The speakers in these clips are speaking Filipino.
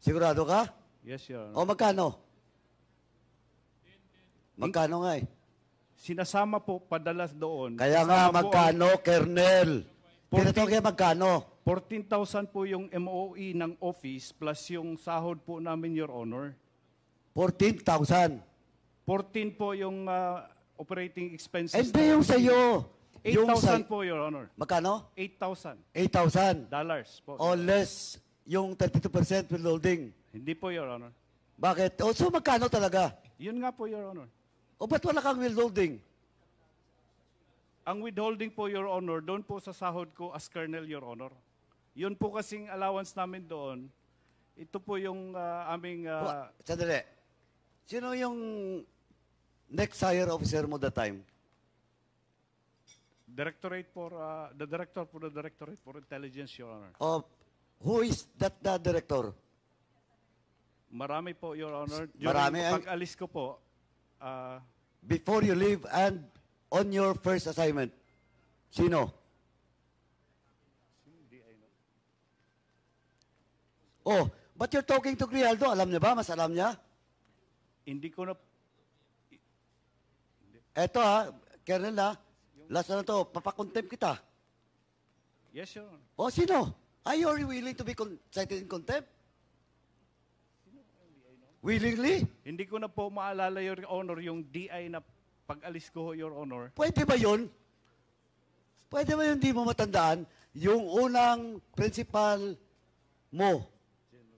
Sigurado ka? Yes, Your Honor. O magkano? Magkano nga eh? Sinasama po padalas doon. Kaya nga, Kasama po magkano, Kernel? Tinatanong kaya magkano? 14,000 po yung MOE ng office plus yung sahod po namin, Your Honor. 14,000. 14 po yung operating expenses. Hindi yung sa'yo. Yung 8,000 po, Your Honor. Magkano? 8,000 8,000. dollars po. O less yung 32% withholding. Hindi po, Your Honor. Bakit? O so magkano talaga? Yun nga po, Your Honor. O ba't wala kang withholding? Ang withholding po, Your Honor, doon po sa sahod ko as Colonel, Your Honor. Yun po kasing allowance namin doon. Ito po yung aming... Sandali. Sino yung next higher officer mo that time? Directorate for... the Director for the Directorate for Intelligence, Your Honor. O who is that the director? Marami po, Your Honor. Marami. Pag-alis ko po, Before you leave and on your first assignment, sino? Oh, but you're talking to Grijaldo. Alam niya ba? Mas alam niya? hindi ko na... Eto ha, Colonel ha. Last na to, papakontempt kita. Yes, Your Honor. Oh, sino? Are you willing to be cited in contempt? Willingly? Hindi ko na po maalala, Your Honor, yung DI na pag-alis ko, Your Honor. Pwede ba yun? Pwede ba yun di mo matandaan? Yung unang principal mo,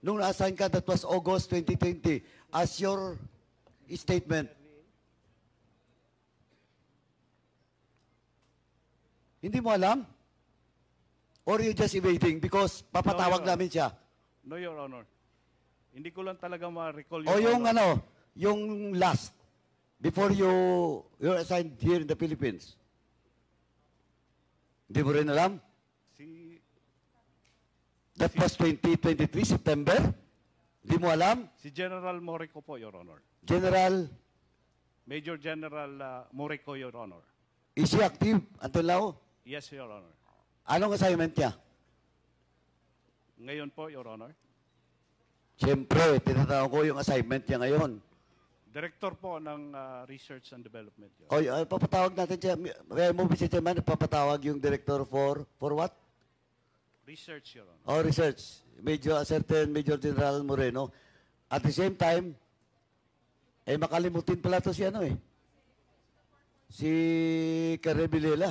nung na-assign ka, that was August 2020, as your statement. Hindi mo alam? Or you just evading because papatawag No, Your namin siya? No, Your Honor. Hindi ko lang talaga ma-recall, O Your yung Honor. yung last, before you're assigned here in the Philippines. Hindi mo rin alam? That was 2023, September? Hindi mo alam? Si General Morico po, Your Honor. General, Major General Morico, Your Honor. is he active until now? Yes, Your Honor. Anong assignment niya? Ngayon po, Your Honor. Siyempre, tinatanong ko yung assignment niya ngayon. Director po ng Research and Development, Your O, Honor. papatawag natin siya. May mo, Mr. Chairman, papatawag yung director for what? Research, Your Honor. O, research. Major General Moreno. At the same time, makalimutin pala to si si Carrebilela.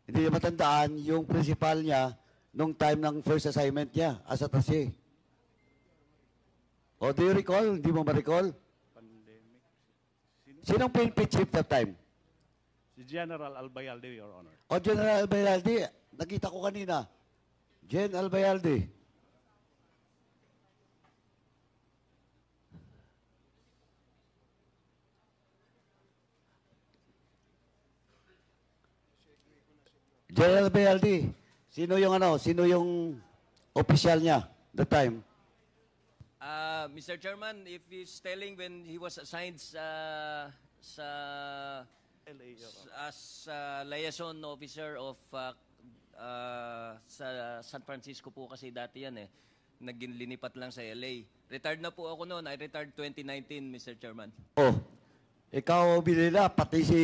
Hindi niya matandaan yung principal niya nung time ng first assignment niya as a taxi. O, do you recall? Hindi mo ma-recall? Pandemic. Sinong PNP chief that time? Si General Albayalde, Your Honor. O, General Albayalde, nakita ko kanina. Gen Albayalde. General Albayalde, sino yung official niya that time? Mr. Chairman, if he's telling when he was assigned sa LA, Your Honor. as liaison officer of sa San Francisco po kasi dati yan eh. Linipat lang sa LA. Retired na po ako noon. I retired 2019, Mr. Chairman. Oh, ikaw, Bilila, pati si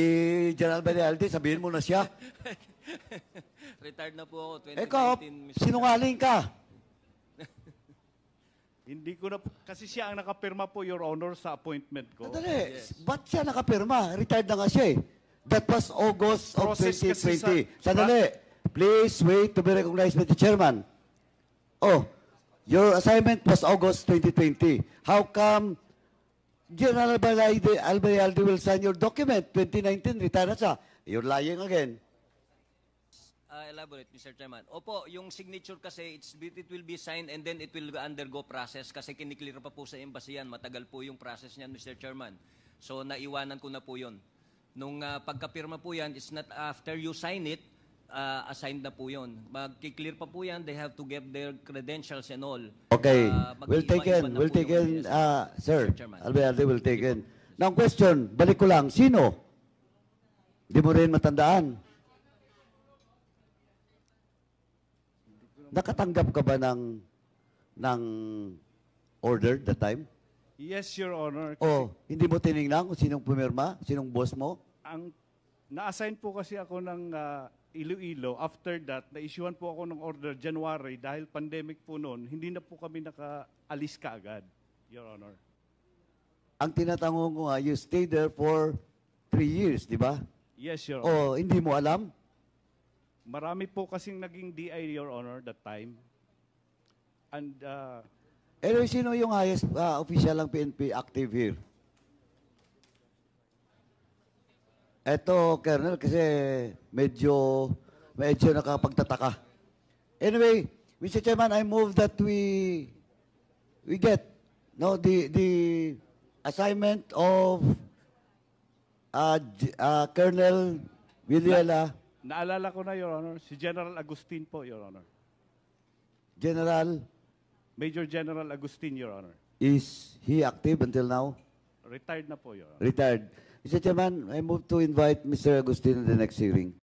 General Albayalde, sabihin mo na siya. Retired na po ako 2019, Ikaw, Mr. sinungaling ka. Hindi ko na, kasi siya ang nakapirma po, Your Honor, sa appointment ko. Madali, Yes. ba't siya nakapirma? Retired na nga siya eh. That was August of Process kasi 2020. Sandali, please wait to be recognized by the chairman. Oh, your assignment was August 2020. How come General Albayalde will sign your document? 2019, retired na siya. You're lying again. Elaborate, Mr. Chairman. Opo, yung signature kasi, it will be signed and then it will undergo process kasi kiniklear pa po sa embassy yan. Matagal po yung process niyan, Mr. Chairman. So, naiwanan ko na po yun. Nung pagkapirma po yan, it's not after you sign it, assigned na po yun. Magkiklear pa po yan, they have to give their credentials and all. Okay, we'll take Mag-iiba-iba in, na we'll po take yung in, yes, sir, Mr. Chairman. Albayalde will take in. Now, question, balik ko lang, sino? Di mo rin matandaan. Nakatanggap ka ba ng order that time? Yes, Your Honor. Kasi O hindi mo tinignan kung sinong pumirma, sinong boss mo? ang na-assign po kasi ako ng Iloilo. After that, na-issuean po ako ng order January dahil pandemic po noon, hindi na po kami nakaalis kaagad, Your Honor. Ang tinatanong ko nga, you stayed there for 3 years, di ba? Yes, Your Honor. O hindi mo alam? Marami po kasing naging DI, Your Honor, that time. And Anyway, sino yung highest official ng PNP active here? Eto, Colonel, kasi medyo nakapagtataka. Anyway, Mr. Chairman, I move that we get the assignment of Colonel Villela, naalala ko na, Your Honor, si General Agustin po, Your Honor. Major General Agustin, Your Honor. Is he active until now? Retired na po, Your Honor. Retired. Mr. Chairman, I move to invite Mr. Agustin in the next hearing.